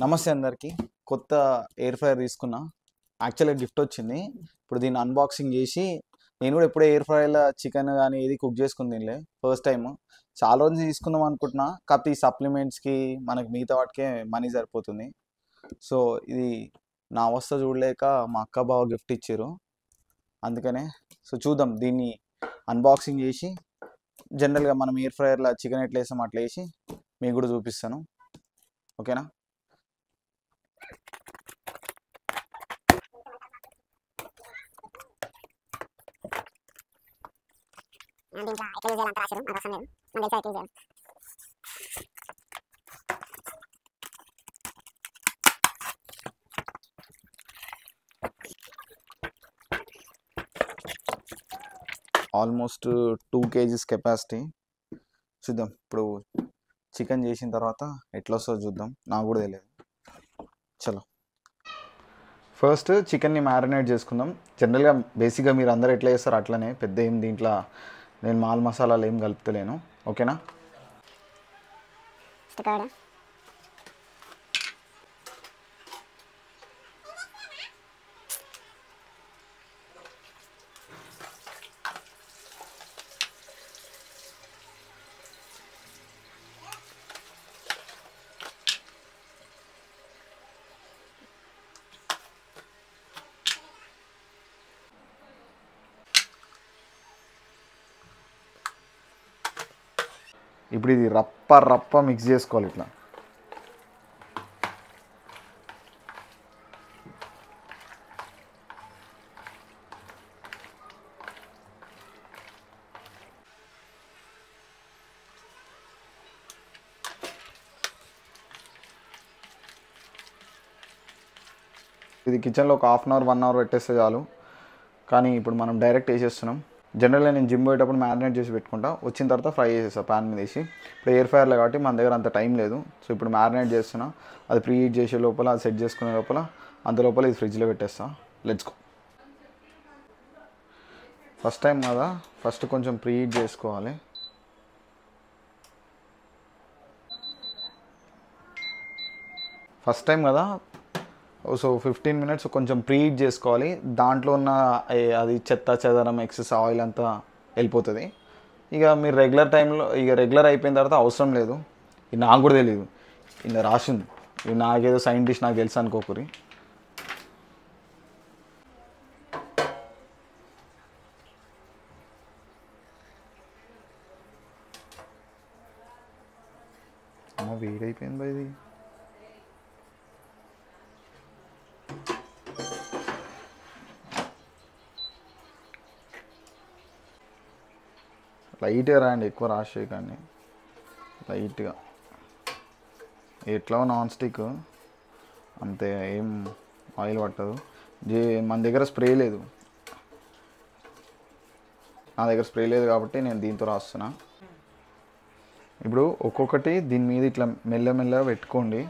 నమస్తే అందరికీ. కొత్త ఎయిర్ ఫ్రైయర్ తీసుకున్నా. యాక్చువల్‌గా గిఫ్ట్ వచ్చింది. ఇప్పుడు దీన్ని అన్బాక్సింగ్ చేసి నేను కూడా ఎప్పుడూ ఎయిర్ ఫ్రైయర్‌లో చికెన్ గానీ ఏది కుక్ చేసుకొని తినలే. First time. చాలా రోజులు తీసుకుందాం అనుకుంటున్నా. కాకపోతే ఈ సప్లిమెంట్స్‌కి మనకి మిగతా వాటికే మనీ సరిపోతుంది. సో, ఇది నా అవస్థ చూడలేక మా అక్క, బావ గిఫ్ట్ ఇచ్చిర్రు. అందుకనే చూద్దాం దీన్ని అన్బాక్సింగ్ చేసి జనరల్‌గా మనం ఎయిర్ ఫ్రైయర్‌లో చికెన్ ఎట్లా వేస్తామో అట్లా వేసి మీకు కూడా చూపిస్తాను. ఓకేనా? దీంట్లో ఎట్లా యూజ్ చేయాలంతా రాశారు. నాకు అవసరం లేదు. నాకు తెలుసా ఎట్లా యూజ్ చేయాలి. Almost 2 kgs capacity. చూద్దాం ఇప్పుడు చికెన్ చేసిన తర్వాత ఎట్లా వస్తుందో చూద్దాం. నాకు కూడా తెలియదు. చలో ఫస్ట్ చికెన్ని మ్యారినేట్ చేసుకుందాం. జనరల్గా బేసిక్గా మీరు అందరు ఎట్లా చేస్తారు అట్లనే, పెద్ద ఏం దీంట్లో నేను మాల్ మసాలాలు ఏం కలుపుతలేను. ఓకేనా? స్టిక్కర్ ఇప్పుడు ఇది రప్ప మిక్స్ చేసుకోవాలి ఇట్లా. ఇది కిచెన్లో ఒక హాఫ్ అన్ అవర్ 1 అవర్ పెట్టేస్తే చాలు. కానీ ఇప్పుడు మనం డైరెక్ట్ వేసేస్తున్నాం. జనరల్గా నేను జిమ్ పోయేటప్పుడు మ్యారినేట్ చేసి పెట్టుకుంటా, వచ్చిన తర్వాత ఫ్రై చేసేస్తా ప్యాన్ మీద వేసి. ఇప్పుడు ఎయిర్ ఫ్రైయర్లో కాబట్టి మన దగ్గర అంత టైం లేదు. సో ఇప్పుడు మ్యారినేట్ చేస్తున్నా. అది ప్రీ హీట్ చేసే లోపల, అది సెట్ చేసుకునే లోపల, అంత లోపల ఇది ఫ్రిడ్జ్లో పెట్టేస్తా. Let's go. ఫస్ట్ టైం కదా, ఫస్ట్ కొంచెం ప్రీ హీట్ చేసుకోవాలి. ఫస్ట్ టైం కదా, సో 15 minutes కొంచెం ప్రీ హీట్ చేసుకోవాలి. దాంట్లో ఉన్న అది చెత్త చెదరం ఎక్సెస్ ఆయిల్ అంతా వెళ్ళిపోతుంది. ఇక మీరు రెగ్యులర్ టైంలో ఇక రెగ్యులర్ అయిపోయిన తర్వాత అవసరం లేదు. ఇది నాకు కూడా తెలియదు, ఇలా రాసింది. ఇది నాకేదో సైంటిస్ట్ నాకు తెలుసు అనుకోకూరి. అమ్మ వేడైపోయింది ఇది. లైట్గా రాయండి, ఎక్కువ రాసే కానీ లైట్గా. ఎట్లా నాన్ స్టిక్ అంతే, ఏం ఆయిల్ పట్టదు. మన దగ్గర స్ప్రే లేదు, నా దగ్గర స్ప్రే లేదు కాబట్టి నేను దీంతో రాస్తున్నా. ఇప్పుడు ఒక్కొక్కటి దీని మీద ఇట్లా మెల్లమెల్లగా పెట్టుకోండి.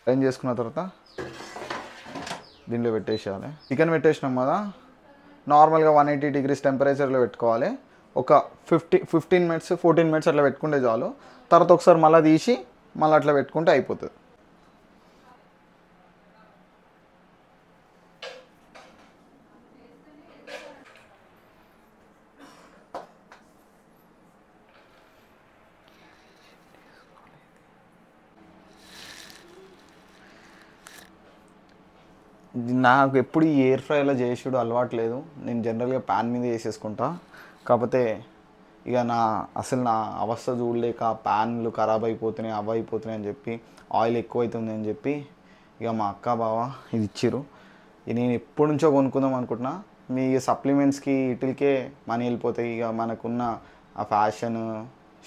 అరేంజ్ చేసుకున్న తర్వాత దీనిలో పెట్టేసేయాలి. చికెన్ పెట్టేసినాం కదా, నార్మల్గా 180 degrees టెంపరేచర్లో పెట్టుకోవాలి. ఒక 15 minutes 14 minutes అట్లా పెట్టుకుంటే చాలు. తర్వాత ఒకసారి మళ్ళీ తీసి మళ్ళీ అట్లా పెట్టుకుంటే అయిపోతుంది. నాకు ఎప్పుడు ఈ ఎయిర్ ఫ్రైలో చేసుడు అలవాటు లేదు. నేను జనరల్గా ప్యాన్ మీద వేసేసుకుంటా. కాకపోతే ఇక అసలు నా అవస్థ చూడలేక ప్యాన్లు ఖరాబ్ అయిపోతున్నాయి, అవి అయిపోతున్నాయి అని చెప్పి, ఆయిల్ ఎక్కువ అవుతుంది అని చెప్పి ఇక మా అక్క బావ ఇది ఇచ్చిర్రు. నేను ఎప్పటి నుంచో కొనుక్కుందాం అనుకుంటున్నా. మీ సప్లిమెంట్స్కి వీటికే మనీ వెళ్ళిపోతాయి. ఇక మనకున్న ఆ ఫ్యాషన్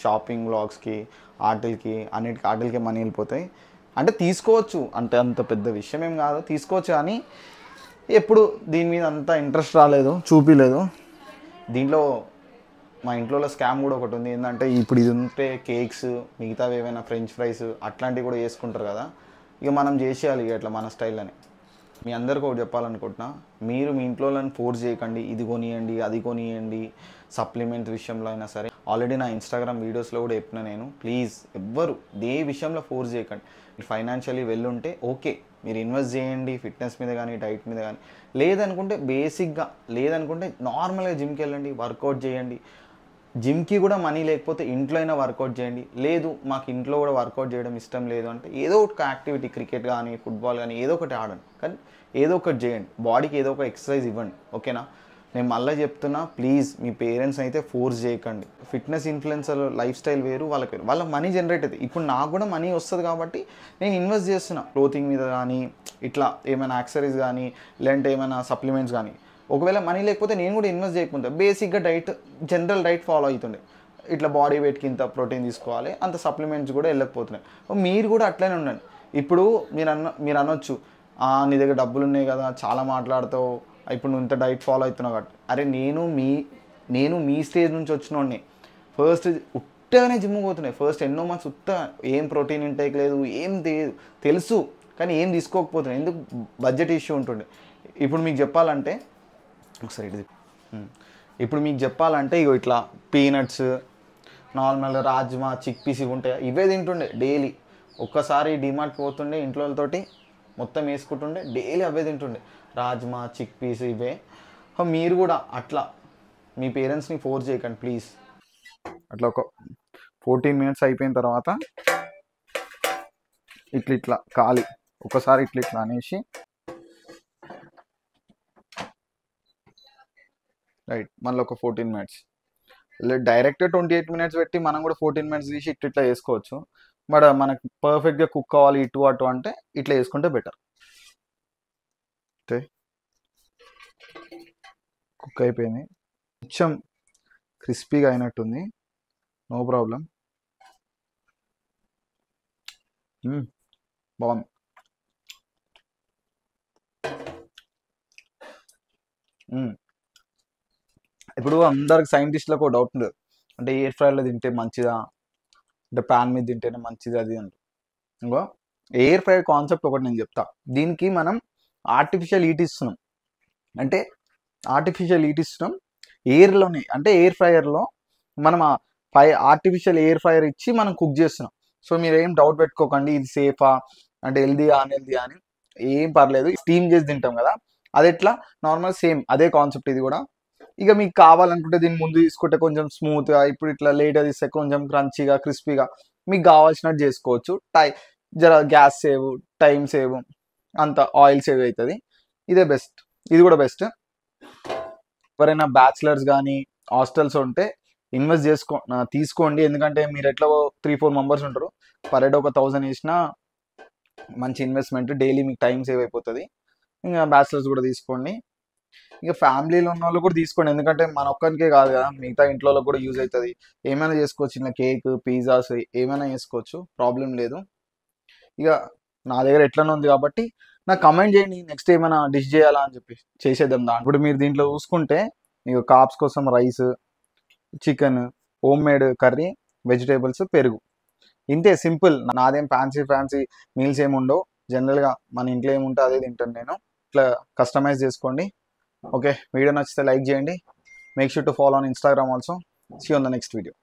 షాపింగ్ వ్లాగ్స్కి వాటికి మనీ వెళ్ళిపోతాయి. అంటే తీసుకోవచ్చు, అంటే అంత పెద్ద విషయం ఏం కాదు, తీసుకోవచ్చు. కానీ ఎప్పుడు దీని మీద అంత ఇంట్రెస్ట్ రాలేదు, చూపించలేదు. దీంట్లో మా ఇంట్లో స్కామ్ కూడా ఒకటి ఉంది. ఏంటంటే ఇప్పుడు ఇది ఉంటే కేక్స్ మిగతావి ఏమైనా ఫ్రెంచ్ ఫ్రైస్ అట్లాంటివి కూడా చేసుకుంటారు కదా. ఇక మనం చేసేయాలి ఇక అట్లా మన స్టైల్ అని. మీ అందరికీ ఒకటి చెప్పాలనుకుంటున్నా, మీరు మీ ఇంట్లో ఫోర్స్ చేయకండి, ఇది కొనియండి అది కొనియండి. సప్లిమెంట్ విషయంలో అయినా సరే, ఆల్రెడీ నా ఇన్స్టాగ్రామ్ వీడియోస్లో కూడా చెప్పిన నేను, ప్లీజ్ ఎవ్వరు ఏ విషయంలో ఫోర్స్ చేయకండి. మీరు ఫైనాన్షియలీ వెళ్ళుంటే ఓకే, మీరు ఇన్వెస్ట్ చేయండి ఫిట్నెస్ మీద కానీ డైట్ మీద కానీ. లేదనుకుంటే బేసిక్గా, లేదనుకుంటే నార్మల్గా జిమ్కి వెళ్ళండి, వర్కౌట్ చేయండి. జిమ్కి కూడా మనీ లేకపోతే ఇంట్లో అయినా వర్కౌట్ చేయండి. లేదు మాకు ఇంట్లో కూడా వర్కౌట్ చేయడం ఇష్టం లేదు అంటే ఏదో ఒక యాక్టివిటీ, క్రికెట్ కానీ ఫుట్బాల్ కానీ ఏదో ఒకటి ఆడండి, కానీ ఏదో ఒకటి చేయండి. బాడీకి ఏదో ఒక ఎక్సర్సైజ్ ఇవ్వండి, ఓకేనా. నేను మళ్ళీ చెప్తున్నా, ప్లీజ్ మీ పేరెంట్స్ అయితే ఫోర్స్ చేయకండి. ఫిట్నెస్ ఇన్ఫ్లుయెన్సర్ లైఫ్ స్టైల్ వేరు, వాళ్ళకి వేరు. వాళ్ళ మనీ జనరేట్ అవుతుంది. ఇప్పుడు నాకు కూడా మనీ వస్తుంది కాబట్టి నేను ఇన్వెస్ట్ చేస్తున్నా క్లోతింగ్ మీద కానీ, ఇట్లా ఏమైనా యాక్సరీస్ కానీ, లేదంటే ఏమైనా సప్లిమెంట్స్ కానీ. ఒకవేళ మనీ లేకపోతే నేను కూడా ఇన్వెస్ట్ చేయకుండా బేసిక్గా డైట్, జనరల్ డైట్ ఫాలో అవుతుండే. ఇట్లా బాడీ వెయిట్కి ఇంత ప్రోటీన్ తీసుకోవాలి, అంత సప్లిమెంట్స్ కూడా వెళ్ళకపోతున్నాయి. మీరు కూడా అట్లనే ఉండండి. ఇప్పుడు మీరు అనొచ్చు, నీ దగ్గర డబ్బులు ఉన్నాయి కదా, చాలా మాట్లాడుతావు, ఇప్పుడు నువ్వు ఇంత డైట్ ఫాలో అవుతున్నావు కాబట్టి. అరే నేను మీ స్టేజ్ నుంచి వచ్చినోడిని. ఫస్ట్ ఉత్తగానే జిమ్ పోతున్నాయి. ఫస్ట్ ఎన్నో మంత్స్ ఏం ప్రోటీన్ ఇంటేక్ లేదు, ఏం తెలుసు, కానీ ఏం తీసుకోకపోతున్నాయి. ఎందుకు? బడ్జెట్ ఇష్యూ ఉంటుండే. ఇప్పుడు మీకు చెప్పాలంటే ఒకసారి ఇప్పుడు మీకు చెప్పాలంటే ఇగో ఇట్లా peanuts, normal rajma, chick peas ఇవి ఉంటాయి, ఇవే తింటుండే డైలీ. ఒక్కసారి డిమార్ట్ పోతుండే ఇంట్లోతోటి మొత్తం వేసుకుంటుండే, డైలీ అవే తింటుండే, రాజ్మా, చిక్ పీస్ ఇవే. మీరు కూడా అట్లా మీ పేరెంట్స్ని ఫోర్స్ చేయకండి ప్లీజ్. అట్లా ఒక 14 minutes అయిపోయిన తర్వాత ఇట్లా ఖాళీ ఒకసారి ఇట్లా అనేసి, రైట్, మళ్ళీ ఒక 14 minutes. డైరెక్ట్ 28 minutes పెట్టి మనం కూడా 14 minutes తీసి ఇట్లా వేసుకోవచ్చు. బట్ మనకు పర్ఫెక్ట్గా కుక్ కావాలి ఇటు అటు అంటే ఇట్లా వేసుకుంటే బెటర్. ఓకే, కుక్ అయిపోయింది, కొంచెం క్రిస్పీగా అయినట్టుంది, నో ప్రాబ్లం. బాగుంది. ఇప్పుడు అందరికి సైంటిస్టులకు ఒక డౌట్ ఉంది, అంటే ఎయిర్ ఫ్రైలో తింటే మంచిదా, అంటే ప్యాన్ మీద తింటేనే మంచిది అది అంటే. ఇంకో ఎయిర్ ఫ్రై కాన్సెప్ట్ ఒకటి నేను చెప్తా. దీనికి మనం ఆర్టిఫిషియల్ హీట్ ఇస్తున్నాం, అంటే ఆర్టిఫిషియల్ హీట్ ఇస్తున్నాం ఎయిర్లోనే. అంటే ఎయిర్ ఫ్రైయర్లో మనం ఆర్టిఫిషియల్ ఎయిర్ ఫ్రైయర్ ఇచ్చి మనం కుక్ చేస్తున్నాం. సో మీరు ఏం డౌట్ పెట్టుకోకండి, ఇది సేఫా అంటే హెల్దీగా అన్హెల్దీగా అని. ఏం పర్లేదు, స్టీమ్ చేసి తింటాం కదా, అది ఎట్లా నార్మల్ సేమ్ అదే కాన్సెప్ట్ ఇది కూడా. ఇక మీకు కావాలనుకుంటే దీన్ని ముందు తీసుకుంటే కొంచెం స్మూత్గా, ఇప్పుడు ఇట్లా లేట్గా తీస్తే కొంచెం క్రంచీగా, క్రిస్పీగా మీకు కావాల్సినట్టు చేసుకోవచ్చు. జర గ్యాస్ సేవ్, టైం సేవ్, అంత ఆయిల్ సేవ్ అవుతుంది. ఇదే బెస్ట్, ఇది కూడా బెస్ట్. ఎవరైనా బ్యాచిలర్స్ కానీ హాస్టల్స్ ఉంటే ఇన్వెస్ట్ తీసుకోండి. ఎందుకంటే మీరు ఎట్లా 3-4 members ఉంటారు, పర్ హెడ్ ఒక 1000 వేసినా మంచి ఇన్వెస్ట్మెంట్, డైలీ మీకు టైం సేవ్ అయిపోతుంది. ఇంకా బ్యాచిలర్స్ కూడా తీసుకోండి, ఇక ఫ్యామిలీలో ఉన్న వాళ్ళు కూడా తీసుకోండి. ఎందుకంటే మన ఒక్కరికే కాదు కదా, మిగతా ఇంట్లో కూడా యూజ్ అవుతుంది. ఏమైనా చేసుకోవచ్చు, ఇలా కేక్, పిజ్జాస్ ఏమైనా చేసుకోవచ్చు, ప్రాబ్లం లేదు. ఇక నా దగ్గర ఎట్లనే ఉంది కాబట్టి నాకు కమెంట్ చేయండి, నెక్స్ట్ ఏమైనా డిష్ చేయాలా అని చెప్పి చేసేద్దాం. ఇప్పుడు మీరు దీంట్లో చూసుకుంటే మీకు కార్బ్స్ కోసం rice, chicken, home made curry, vegetables, పెరుగు, ఇంతే సింపుల్. నాదేం ఫ్యాన్సీ మీల్స్ ఏమి ఉండవు. జనరల్గా మన ఇంట్లో ఏముంటే అదే తింటాను నేను. ఇట్లా కస్టమైజ్ చేసుకోండి. ఓకే, వీడియో నచ్చితే లైక్ చేయండి. Make sure to follow on Instagram also. See you on the next video.